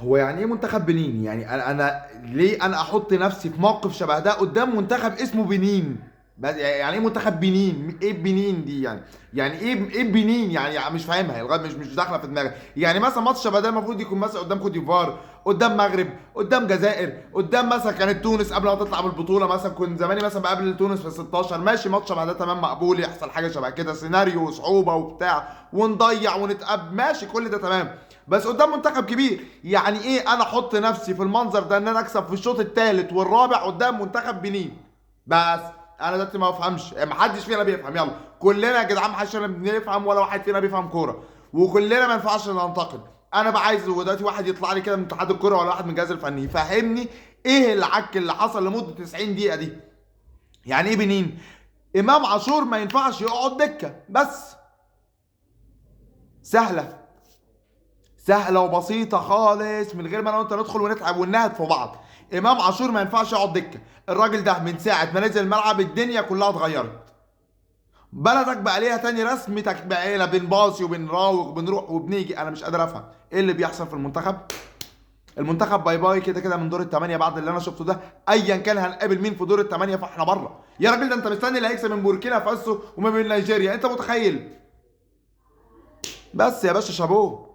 هو يعني ايه منتخب بنين؟ يعني انا ليه انا احط نفسي في موقف شبه ده قدام منتخب اسمه بنين؟ بس يعني ايه منتخب بنين؟ ايه بنين دي يعني؟ يعني ايه بنين يعني مش فاهمها لغايه، مش داخله في دماغي. يعني مثلا ماتش شبه ده المفروض يكون مثلا قدام كوت ديفوار، قدام مغرب، قدام جزائر، قدام مثلا كانت تونس قبل ما تطلع من البطوله، مثلا كنت زماني مثلا بقابل تونس في 16 ماشي، ماتش شبه ده تمام مقبول، يحصل حاجه شبه كده سيناريو وصعوبه وبتاع ونضيع ونتقاب ماشي، كل ده تمام. بس قدام منتخب كبير، يعني ايه انا احط نفسي في المنظر ده ان انا اكسب في الشوط الثالث والرابع قدام منتخب بنين؟ بس انا دلوقتي ما بفهمش، ما حدش فينا بيفهم، يلا كلنا يا جدعان ما حدش فينا بنفهم ولا واحد فينا بيفهم كوره، وكلنا ما ينفعش ننتقد. انا بقى عايز دلوقتي واحد يطلع لي كده من اتحاد الكوره ولا واحد من الجهاز الفني يفهمني ايه العك اللي حصل لمده 90 دقيقه دي. يعني ايه بنين؟ امام عاشور ما ينفعش يقعد دكه بس. سهله، سهله وبسيطه خالص من غير ما انا وانت ندخل ونتعب وننهد في بعض. امام عاشور ما ينفعش يقعد دكه. الراجل ده من ساعه ما نزل الملعب الدنيا كلها اتغيرت. بلدك بقى ليها تاني، رسمتك بقينا بنباصي وبنراوغ وبنروح وبنيجي. انا مش قادر افهم ايه اللي بيحصل في المنتخب. المنتخب باي باي كده كده من دور الثمانيه بعد اللي انا شفته ده. ايا كان هنقابل مين في دور الثمانيه فاحنا بره. يا راجل ده انت مستني اللي هيكسب من بوركينا فاسو وما بين نيجيريا، انت متخيل؟ بس يا باشا شابوه.